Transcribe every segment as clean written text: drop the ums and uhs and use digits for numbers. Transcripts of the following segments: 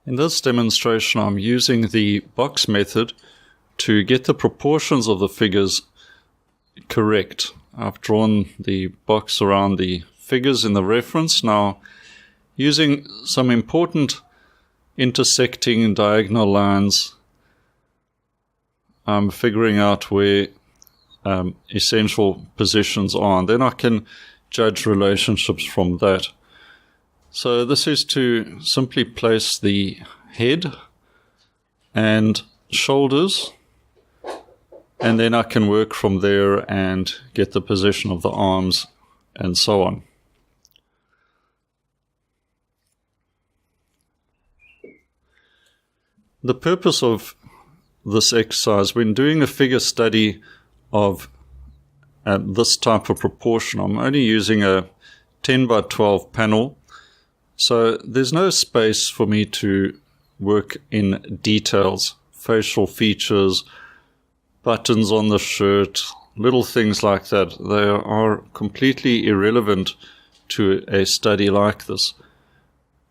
In this demonstration, I'm using the box method to get the proportions of the figures correct. I've drawn the box around the figures in the reference. Now, using some important intersecting diagonal lines, I'm figuring out where essential positions are, and then I can judge relationships from that. So this is to simply place the head and shoulders, and then I can work from there and get the position of the arms and so on. The purpose of this exercise, when doing a figure study of this type of proportion, I'm only using a 10 by 12 panel, so there's no space for me to work in details, facial features, buttons on the shirt, little things like that. They are completely irrelevant to a study like this.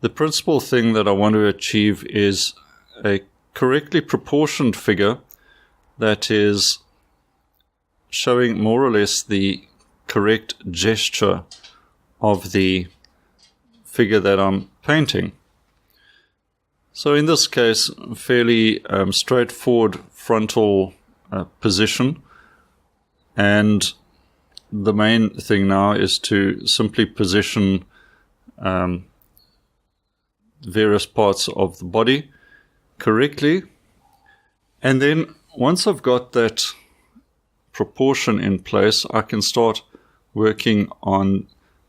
The principal thing that I want to achieve is a correctly proportioned figure that is showing more or less the correct gesture of the figure that I'm painting. So in this case, fairly straightforward frontal position, and the main thing now is to simply position various parts of the body correctly, and then once I've got that proportion in place, I can start working on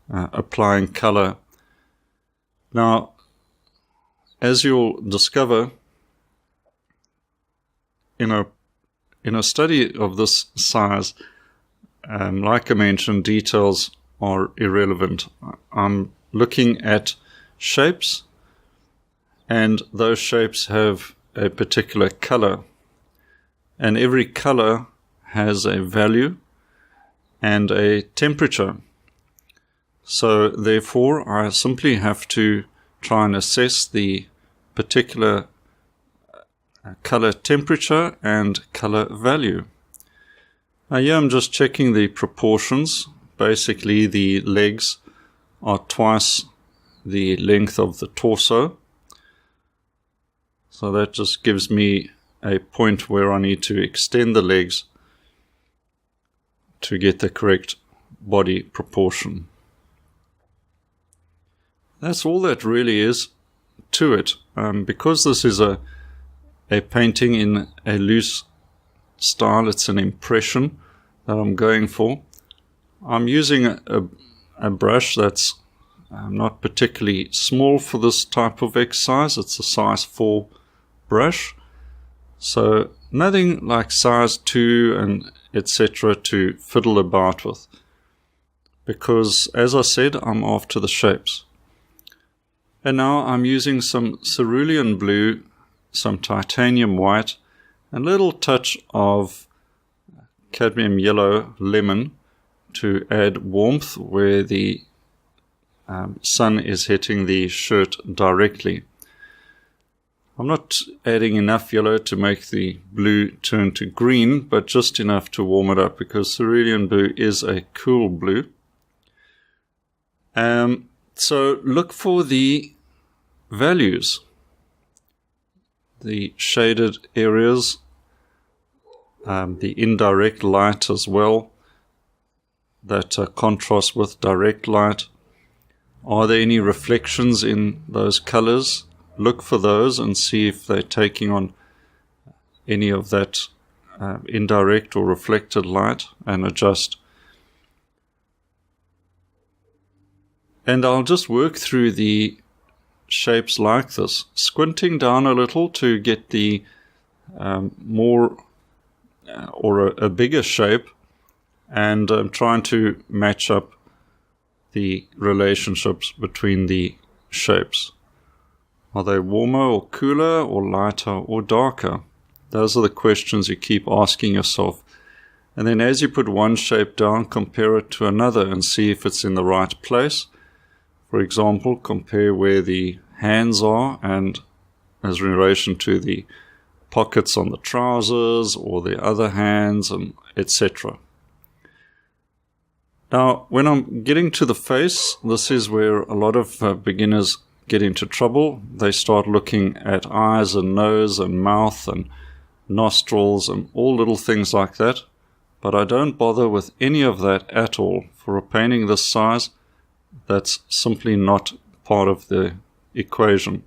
applying color. Now, as you'll discover, in a study of this size, like I mentioned, details are irrelevant. I'm looking at shapes, and those shapes have a particular color, and every color has a value and a temperature. So therefore, I simply have to try and assess the particular color temperature and color value. Now here I'm just checking the proportions. Basically, the legs are twice the length of the torso. So that just gives me a point where I need to extend the legs to get the correct body proportion. That's all that really is to it. Because this is a painting in a loose style, it's an impression that I'm going for. I'm using a brush that's not particularly small for this type of exercise. It's a size 4 brush, so nothing like size 2 and etc. to fiddle about with, because as I said, I'm after the shapes. And now I'm using some cerulean blue, some titanium white, and a little touch of cadmium yellow lemon to add warmth where the sun is hitting the shirt directly. I'm not adding enough yellow to make the blue turn to green, but just enough to warm it up, because cerulean blue is a cool blue. So look for the values, the shaded areas, the indirect light as well, that contrasts with direct light. Are there any reflections in those colors? Look for those and see if they're taking on any of that indirect or reflected light, and adjust. And I'll just work through the shapes like this, squinting down a little to get the more or a bigger shape, and I'm trying to match up the relationships between the shapes. Are they warmer or cooler, or lighter or darker? Those are the questions you keep asking yourself. And then as you put one shape down, compare it to another and see if it's in the right place. For example, compare where the hands are and as in relation to the pockets on the trousers or the other hands, and etc. Now, when I'm getting to the face, this is where a lot of beginners get into trouble. They start looking at eyes and nose and mouth and nostrils and all little things like that. But I don't bother with any of that at all. For a painting this size, that's simply not part of the equation.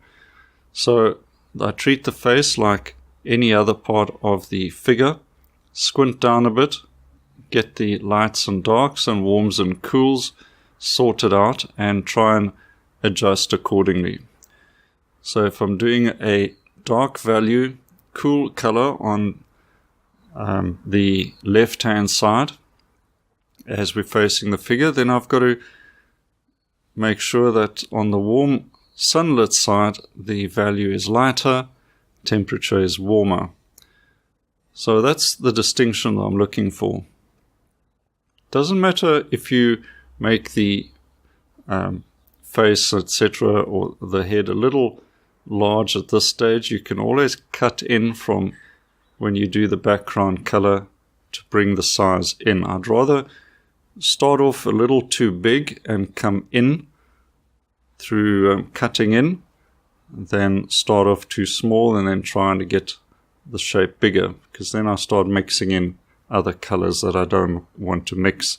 So I treat the face like any other part of the figure, squint down a bit, get the lights and darks and warms and cools sorted out, and try and adjust accordingly. So if I'm doing a dark value, cool color on the left hand side as we're facing the figure, then I've got to make sure that on the warm sunlit side the value is lighter, temperature is warmer. So that's the distinction that I'm looking for. Doesn't matter if you make the face, etc., or the head a little large at this stage. You can always cut in from when you do the background color to bring the size in. I'd rather start off a little too big and come in through cutting in than start off too small and then trying to get the shape bigger, because then I start mixing in other colors that I don't want to mix.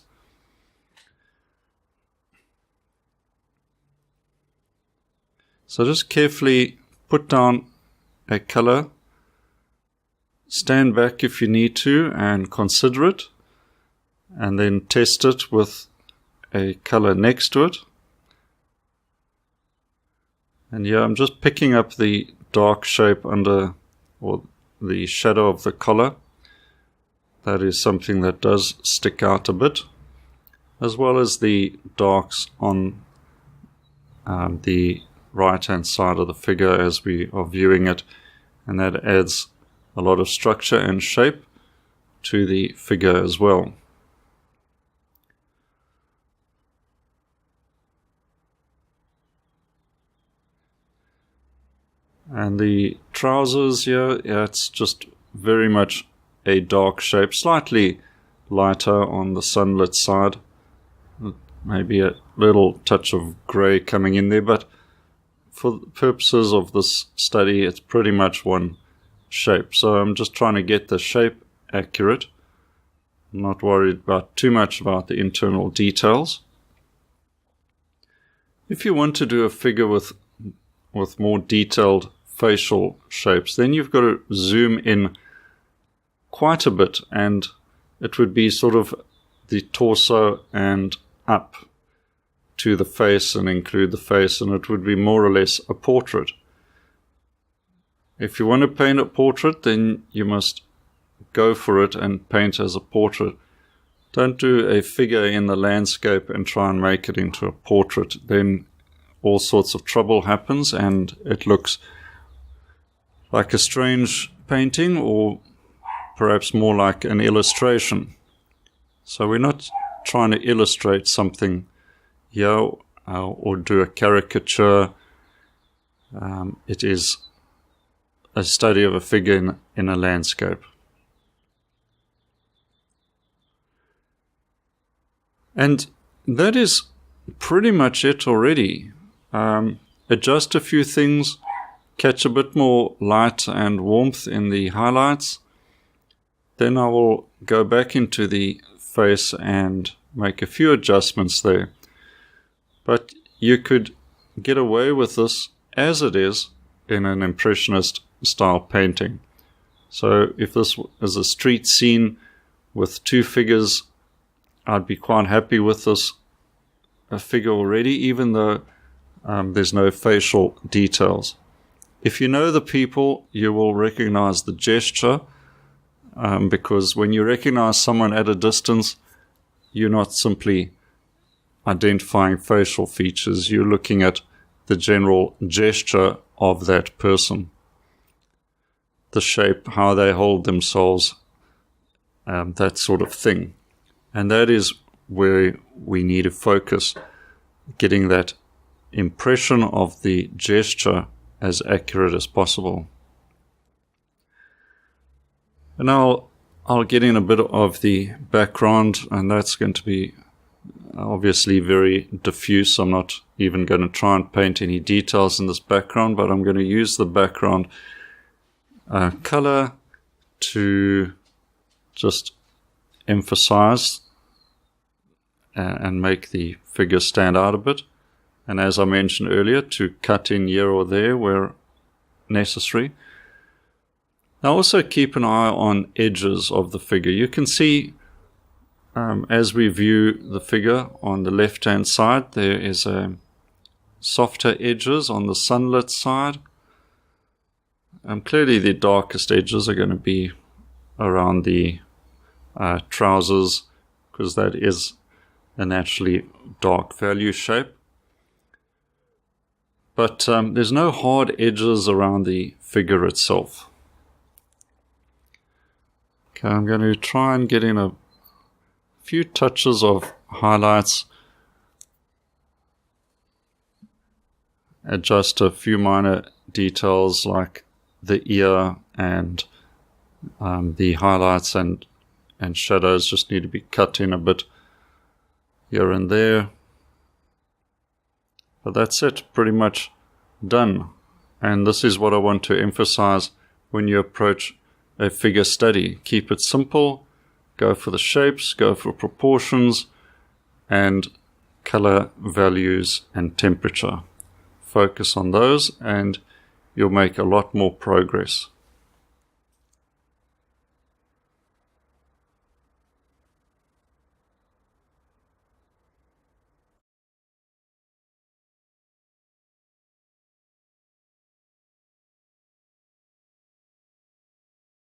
So just carefully put down a color, stand back if you need to and consider it, and then test it with a color next to it. And yeah, I'm just picking up the dark shape under, or the shadow of the collar. That is something that does stick out a bit, as well as the darks on the right hand side of the figure as we are viewing it, and that adds a lot of structure and shape to the figure as well. And the trousers here, yeah, it's just very much a dark shape, slightly lighter on the sunlit side, maybe a little touch of grey coming in there, but for the purposes of this study it's pretty much one shape. So I'm just trying to get the shape accurate. I'm not worried about too much about the internal details. If you want to do a figure with more detailed facial shapes, then you've got to zoom in quite a bit, and it would be sort of the torso and up to the face and include the face, and it would be more or less a portrait. If you want to paint a portrait, then you must go for it and paint as a portrait. Don't do a figure in the landscape and try and make it into a portrait. Then all sorts of trouble happens and it looks like a strange painting, or perhaps more like an illustration. So we're not trying to illustrate something here or do a caricature. It is a study of a figure in a landscape. And that is pretty much it already. Adjust a few things, catch a bit more light and warmth in the highlights. Then I will go back into the face and make a few adjustments there. But you could get away with this as it is in an impressionist style painting. So if this is a street scene with two figures, I'd be quite happy with this figure already, even though there's no facial details. If you know the people, you will recognize the gesture, because when you recognize someone at a distance, you're not simply identifying facial features, you're looking at the general gesture of that person, the shape, how they hold themselves, that sort of thing. And that is where we need to focus, getting that impression of the gesture as accurate as possible. And now I'll get in a bit of the background, and that's going to be obviously very diffuse. I'm not even going to try and paint any details in this background, but I'm going to use the background color to just emphasize and make the figure stand out a bit. And as I mentioned earlier, to cut in here or there where necessary. Now also keep an eye on edges of the figure. You can see as we view the figure on the left hand side, there is softer edges on the sunlit side. Clearly the darkest edges are going to be around the trousers, because that is a naturally dark value shape. But there's no hard edges around the figure itself. Okay, I'm going to try and get in a few touches of highlights, adjust a few minor details like the ear, and the highlights and shadows just need to be cut in a bit here and there. But that's it, pretty much done. And this is what I want to emphasize when you approach a figure study. Keep it simple, go for the shapes, go for proportions, and color values and temperature. Focus on those and you'll make a lot more progress.